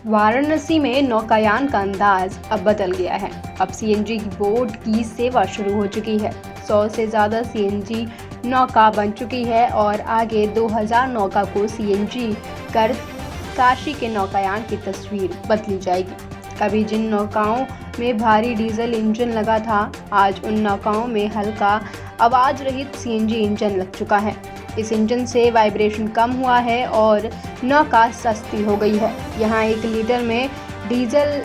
वाराणसी में नौकायान का अंदाज अब बदल गया है। अब सीएनजी बोट की सेवा शुरू हो चुकी है। 100 से ज़्यादा सीएनजी नौका बन चुकी है और आगे 2000 नौका को सीएनजी कर काशी के नौकायान की तस्वीर बदली जाएगी। कभी जिन नौकाओं में भारी डीजल इंजन लगा था, आज उन नौकाओं में हल्का आवाज रहित सीएनजी इंजन लग चुका है। इस इंजन से वाइब्रेशन कम हुआ है और नौका सस्ती हो गई है। यहाँ 1 लीटर में डीजल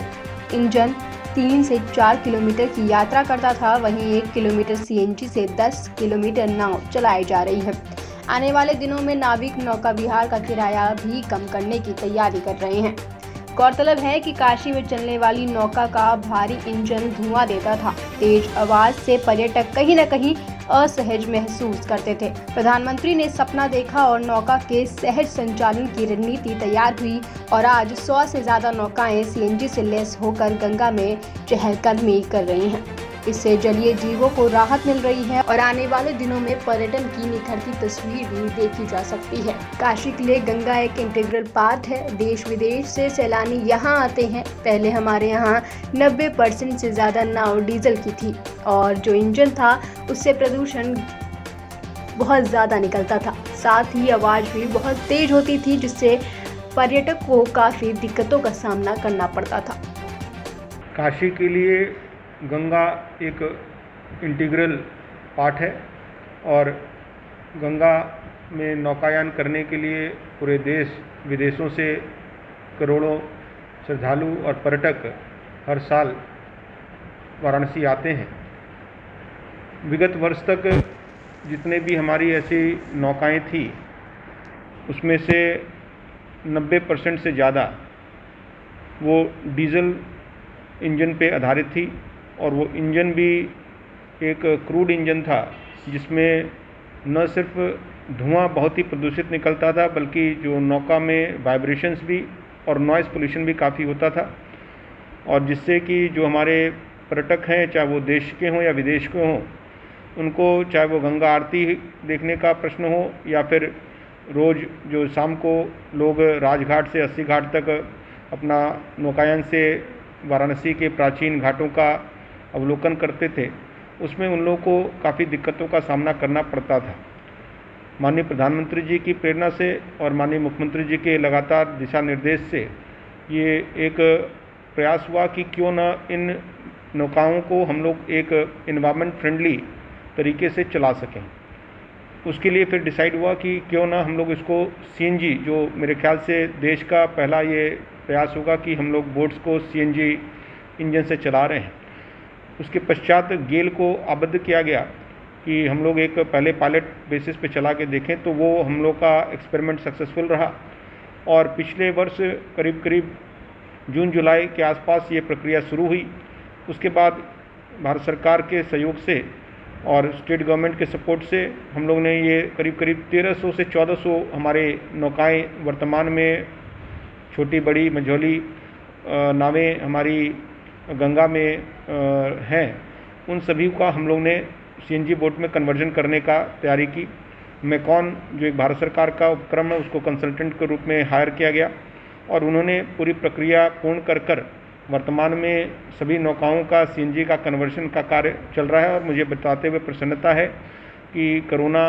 इंजन 3 से 4 किलोमीटर की यात्रा करता था, वहीं 1 किलोमीटर सीएनजी से 10 किलोमीटर नाव चलाई जा रही है। आने वाले दिनों में नाविक नौका विहार का किराया भी कम करने की तैयारी कर रहे हैं। गौरतलब है कि काशी में चलने वाली नौका का भारी इंजन धुआं देता था। तेज आवाज से पर्यटक कहीं न कहीं असहज महसूस करते थे। प्रधानमंत्री ने सपना देखा और नौका के सहज संचालन की रणनीति तैयार हुई और आज 100 से ज्यादा नौकाएं सीएनजी से लैस होकर गंगा में चहलकदमी कर रही हैं। इससे जलीय जीवों को राहत मिल रही है और आने वाले दिनों में पर्यटन की निखरती तस्वीर भी देखी जा सकती है। काशी के लिए गंगा एक इंटीग्रल पार्ट है। देश विदेश से सैलानी यहाँ आते हैं। पहले हमारे यहाँ 90% से ज़्यादा नाव डीजल की थी और जो इंजन था उससे प्रदूषण बहुत ज़्यादा निकलता था। साथ ही आवाज़ भी बहुत तेज होती थी, जिससे पर्यटक को काफ़ी दिक्कतों का सामना करना पड़ता था। काशी के लिए गंगा एक इंटीग्रल पार्ट है और गंगा में नौकायान करने के लिए पूरे देश विदेशों से करोड़ों श्रद्धालु और पर्यटक हर साल वाराणसी आते हैं। विगत वर्ष तक जितने भी हमारी ऐसी नौकाएं थी, उसमें से 90% से ज़्यादा वो डीजल इंजन पे आधारित थी और वो इंजन भी एक क्रूड इंजन था, जिसमें न सिर्फ धुआं बहुत ही प्रदूषित निकलता था, बल्कि जो नौका में वाइब्रेशंस भी और नॉइज़ पोल्यूशन भी काफ़ी होता था। और जिससे कि जो हमारे पर्यटक हैं, चाहे वो देश के हों या विदेश के हों, उनको चाहे वो गंगा आरती देखने का प्रश्न हो या फिर रोज़ जो शाम को लोग राजघाट से अस्सी घाट तक अपना नौकायन से वाराणसी के प्राचीन घाटों का अवलोकन करते थे, उसमें उन लोगों को काफ़ी दिक्कतों का सामना करना पड़ता था। माननीय प्रधानमंत्री जी की प्रेरणा से और माननीय मुख्यमंत्री जी के लगातार दिशा निर्देश से ये एक प्रयास हुआ कि क्यों न इन नौकाओं को हम लोग एक इन्वायरमेंट फ्रेंडली तरीके से चला सकें। उसके लिए फिर डिसाइड हुआ कि क्यों ना हम लोग इसको सीएनजी, जो मेरे ख्याल से देश का पहला ये प्रयास होगा कि हम लोग बोट्स को सीएनजी इंजन से चला रहे हैं। उसके पश्चात गेल को आबद्ध किया गया कि हम लोग एक पहले पायलट बेसिस पे चला के देखें, तो वो हम लोग का एक्सपेरिमेंट सक्सेसफुल रहा और पिछले वर्ष करीब करीब जून जुलाई के आसपास ये प्रक्रिया शुरू हुई। उसके बाद भारत सरकार के सहयोग से और स्टेट गवर्नमेंट के सपोर्ट से हम लोग ने ये करीब करीब 1300 से 1400 हमारे नौकाएं वर्तमान में छोटी बड़ी मझोली नावें हमारी गंगा में हैं, उन सभी का हम लोग ने सीएनजी बोट में कन्वर्जन करने का तैयारी की। मैकॉन जो एक भारत सरकार का उपक्रम है, उसको कंसल्टेंट के रूप में हायर किया गया और उन्होंने पूरी प्रक्रिया पूर्ण कर वर्तमान में सभी नौकाओं का सीएनजी का कन्वर्जन का कार्य चल रहा है। और मुझे बताते हुए प्रसन्नता है कि कोरोना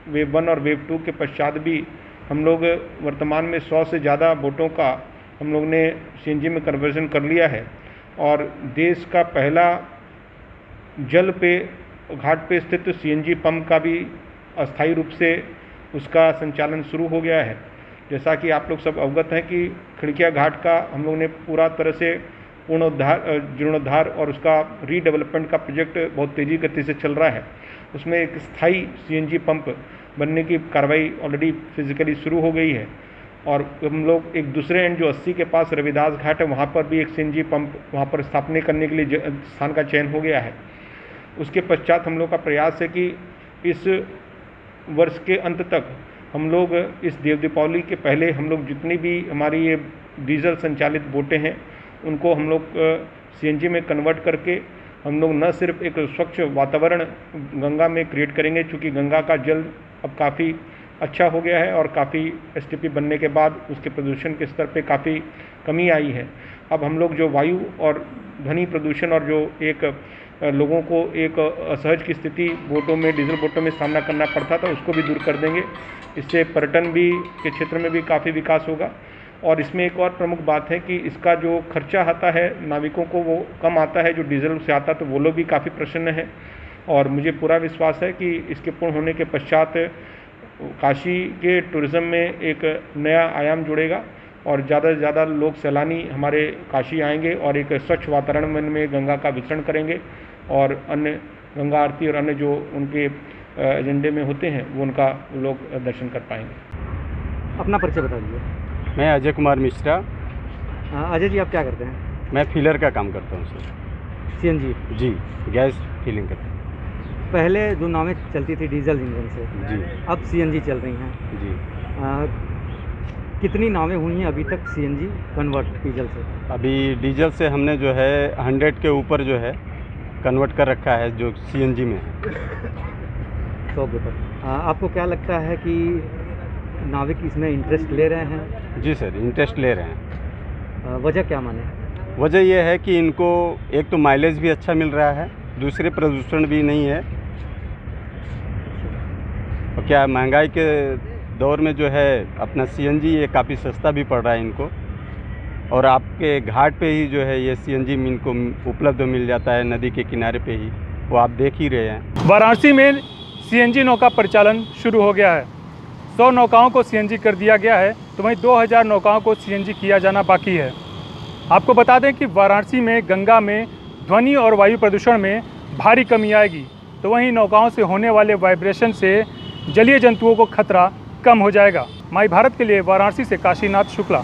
वेव 1 और वेव 2 के पश्चात भी हम लोग वर्तमान में 100 से ज़्यादा बोटों का हम लोग ने सीएनजी में कन्वर्जन कर लिया है और देश का पहला जल पे घाट पे स्थित सीएनजी पंप का भी अस्थायी रूप से उसका संचालन शुरू हो गया है। जैसा कि आप लोग सब अवगत हैं कि खिड़किया घाट का हम लोग ने पूरा तरह से जीर्णोद्धार और उसका रीडेवलपमेंट का प्रोजेक्ट बहुत तेज़ी गति से चल रहा है। उसमें एक स्थायी सीएनजी पंप बनने की कार्रवाई ऑलरेडी फिजिकली शुरू हो गई है और हम लोग एक दूसरे एंड जो 80 के पास रविदास घाट है, वहाँ पर भी एक सीएनजी पंप वहाँ पर स्थापना करने के लिए स्थान का चयन हो गया है। उसके पश्चात हम लोग का प्रयास है कि इस वर्ष के अंत तक हम लोग इस देव दीपावली के पहले हम लोग जितनी भी हमारी ये डीजल संचालित बोटें हैं, उनको हम लोग सीएनजी में कन्वर्ट करके हम लोग न सिर्फ एक स्वच्छ वातावरण गंगा में क्रिएट करेंगे, चूँकि गंगा का जल अब काफ़ी अच्छा हो गया है और काफ़ी एसटीपी बनने के बाद उसके प्रदूषण के स्तर पे काफ़ी कमी आई है। अब हम लोग जो वायु और ध्वनि प्रदूषण और जो एक लोगों को एक असहज की स्थिति बोटों में, डीजल बोटों में सामना करना पड़ता था, उसको भी दूर कर देंगे। इससे पर्यटन भी के क्षेत्र में भी काफ़ी विकास होगा। और इसमें एक और प्रमुख बात है कि इसका जो खर्चा आता है नाविकों को वो कम आता है, जो डीजल से आता, तो वो लोग भी काफ़ी प्रसन्न है। और मुझे पूरा विश्वास है कि इसके पूर्ण होने के पश्चात काशी के टूरिज़्म में एक नया आयाम जुड़ेगा और ज़्यादा से ज़्यादा लोग सैलानी हमारे काशी आएंगे और एक स्वच्छ वातावरण में गंगा का विचरण करेंगे और अन्य गंगा आरती और अन्य जो उनके एजेंडे में होते हैं वो उनका लोग दर्शन कर पाएंगे। अपना परिचय बता दीजिए। मैं अजय कुमार मिश्रा। अजय जी, आप क्या करते हैं? मैं फिलर का काम करता हूँ सर। सीएनजी? जी, गैस फिलिंग करता हूँ। पहले जो नावें चलती थी डीजल इंजन से, जी अब सीएनजी चल रही हैं। जी। कितनी नावें हुई हैं अभी तक सीएनजी कन्वर्ट डीजल से? अभी डीजल से हमने जो है 100 के ऊपर जो है कन्वर्ट कर रखा है जो सीएनजी में है। 100 के ऊपर। आपको क्या लगता है कि नाविक इसमें इंटरेस्ट ले रहे हैं? जी सर, इंटरेस्ट ले रहे हैं। वजह क्या माने? वजह यह है कि इनको एक तो माइलेज भी अच्छा मिल रहा है, दूसरे प्रदूषण भी नहीं है। और क्या महंगाई के दौर में जो है अपना सीएनजी ये काफ़ी सस्ता भी पड़ रहा है इनको, और आपके घाट पे ही जो है ये सीएनजी इनको उपलब्ध मिल जाता है, नदी के किनारे पे ही, वो आप देख ही रहे हैं। वाराणसी में सीएनजी नौका परिचालन शुरू हो गया है। 100 नौकाओं को सीएनजी कर दिया गया है, तो वहीं 2000 नौकाओं को सीएनजी किया जाना बाकी है। आपको बता दें कि वाराणसी में गंगा में ध्वनि और वायु प्रदूषण में भारी कमी आएगी, तो वहीं नौकाओं से होने वाले वाइब्रेशन से जलीय जंतुओं को खतरा कम हो जाएगा। माई भारत के लिए वाराणसी से काशीनाथ शुक्ला।